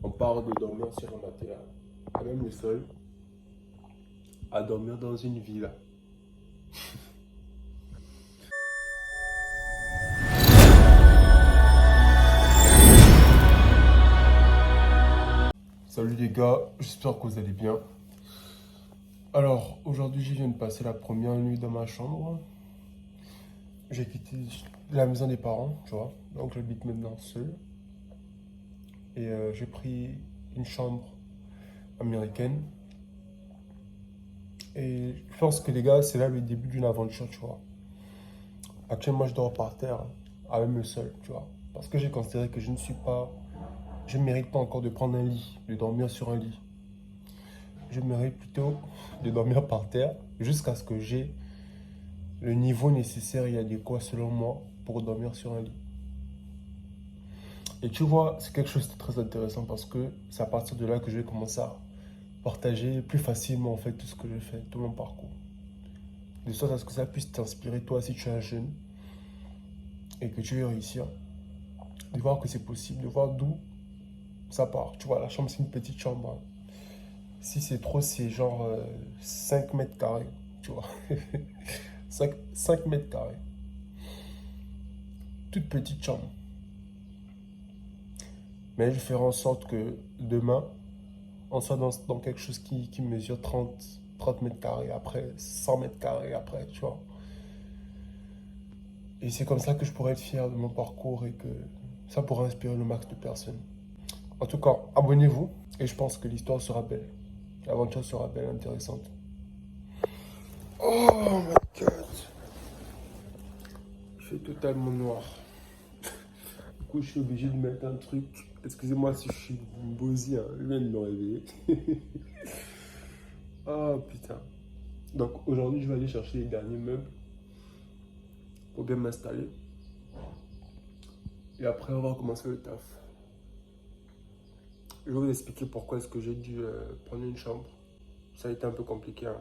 On part de dormir sur un matelas, à même le sol, à dormir dans une villa. Salut les gars, j'espère que vous allez bien. Alors, aujourd'hui, je viens de passer la première nuit dans ma chambre. J'ai quitté la maison des parents, tu vois. Donc, j'habite maintenant seul. Et j'ai pris une chambre américaine. Et je pense que les gars, c'est là le début d'une aventure, tu vois. Actuellement, je dors par terre, à même le sol, tu vois. Parce que j'ai considéré que je ne mérite pas encore de prendre un lit, de dormir sur un lit. Je mérite plutôt de dormir par terre jusqu'à ce que j'ai le niveau nécessaire et adéquat selon moi pour dormir sur un lit. Et tu vois, c'est quelque chose de très intéressant parce que c'est à partir de là que je vais commencer à partager plus facilement en fait tout ce que je fais, tout mon parcours. De sorte à ce que ça puisse t'inspirer toi si tu es un jeune et que tu veux réussir, de voir que c'est possible, de voir d'où ça part. Tu vois, la chambre c'est une petite chambre, hein. Si c'est trop, c'est genre 5 mètres carrés, tu vois. 5 mètres carrés. Toute petite chambre. Mais je ferai en sorte que demain, on soit dans quelque chose qui mesure 30 mètres carrés, après 100 mètres carrés, après, tu vois. Et c'est comme ça que je pourrais être fier de mon parcours et que ça pourrait inspirer le max de personnes. En tout cas, abonnez-vous et je pense que l'histoire sera belle. L'aventure sera belle, intéressante. Oh my god. Il fait totalement noir. Du coup, je suis obligé de mettre un truc. Excusez-moi si je suis bousy, hein. Je viens de me réveiller. Oh putain. Donc aujourd'hui, je vais aller chercher les derniers meubles pour bien m'installer. Et après, on va commencer le taf. Je vais vous expliquer pourquoi est-ce que j'ai dû prendre une chambre. Ça a été un peu compliqué, hein.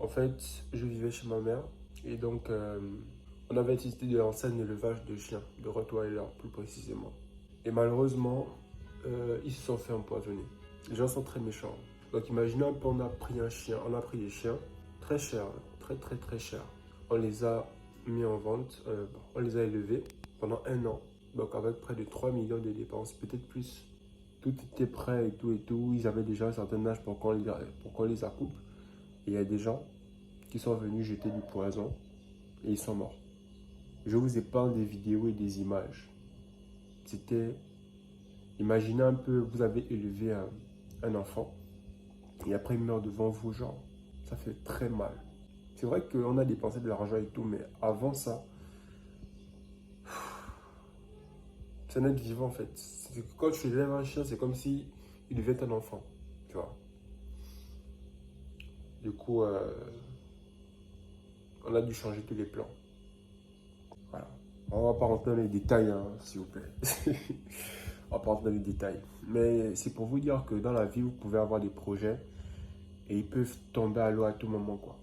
En fait, je vivais chez ma mère et donc on avait décidé de lancer un élevage de chiens, de Rottweiler plus précisément. Et malheureusement, ils se sont fait empoisonner. Les gens sont très méchants. Donc imaginez un peu, on a pris un chien, on a pris des chiens très chers, très très très chers. On les a mis en vente, on les a élevés pendant un an. Donc avec près de 3 millions de dépenses, peut-être plus. Tout était prêt et tout. Ils avaient déjà un certain âge pour qu'on les accoupe. Et il y a des gens qui sont venus jeter du poison et ils sont morts. Je vous épargne des vidéos et des images. C'était, imaginez un peu, vous avez élevé un enfant et après il meurt devant vous, genre, ça fait très mal. C'est vrai qu'on a dépensé de l'argent et tout, mais avant ça, c'est un être vivant en fait. Quand tu élèves un chien, c'est comme si il devait être un enfant, tu vois. Du coup, on a dû changer tous les plans. Voilà. On va pas rentrer dans les détails, hein, s'il vous plaît. On va pas rentrer dans les détails. Mais c'est pour vous dire que dans la vie, vous pouvez avoir des projets et ils peuvent tomber à l'eau à tout moment, quoi.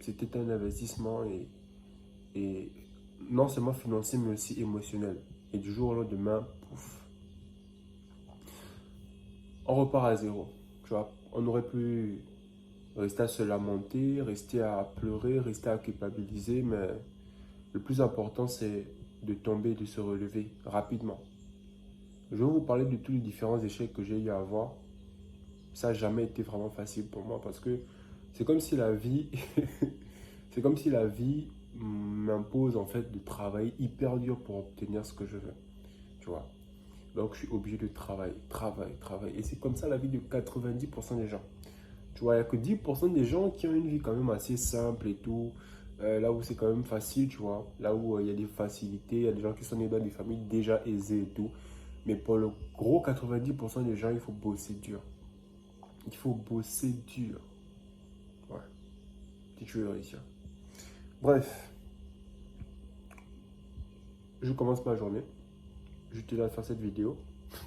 C'était un investissement et non seulement financier, mais aussi émotionnel. Et du jour au lendemain, pouf, on repart à zéro. Tu vois, on aurait pu rester à se lamenter, rester à pleurer, rester à culpabiliser, mais le plus important, c'est de tomber et de se relever rapidement. Je vais vous parler de tous les différents échecs que j'ai eu à avoir. Ça n'a jamais été vraiment facile pour moi parce que c'est comme si la vie, c'est comme si la vie m'impose en fait de travailler hyper dur pour obtenir ce que je veux. Tu vois. Donc je suis obligé de travailler, travailler, travailler. Et c'est comme ça la vie de 90% des gens. Tu vois, il n'y a que 10% des gens qui ont une vie quand même assez simple et tout. Là où c'est quand même facile, tu vois. Là où il y a des facilités, il y a des gens qui sont nés dans des familles déjà aisées et tout. Mais pour le gros 90% des gens, il faut bosser dur. Il faut bosser dur. Ouais, si tu veux réussir. Bref, je commence ma journée. Je te laisse faire cette vidéo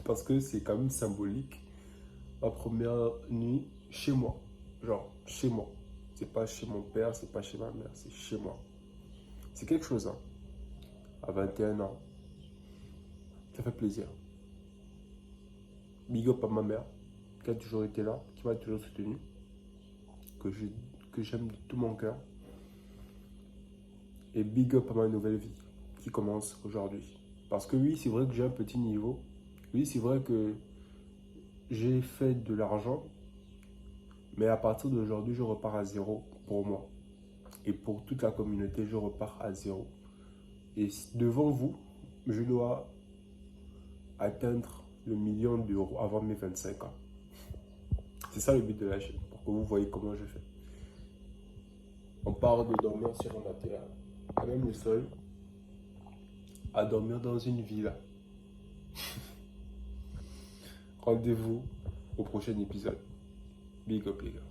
parce que c'est quand même symbolique. Ma première nuit chez moi. Genre, chez moi. C'est pas chez mon père, c'est pas chez ma mère, c'est chez moi. C'est quelque chose, hein. À 21 ans, ça fait plaisir. Big up à ma mère, qui a toujours été là, qui m'a toujours soutenu, que j'aime de tout mon cœur. Et big up à ma nouvelle vie, qui commence aujourd'hui. Parce que oui, c'est vrai que j'ai un petit niveau. Oui, c'est vrai que j'ai fait de l'argent. Mais à partir d'aujourd'hui, je repars à zéro pour moi. Et pour toute la communauté, je repars à zéro. Et devant vous, je dois atteindre le million d'euros avant mes 25 ans. C'est ça le but de la chaîne, pour que vous voyez comment je fais. On part de dormir sur un matelas, à même le sol, à dormir dans une villa. Rendez-vous au prochain épisode. Big up les gars.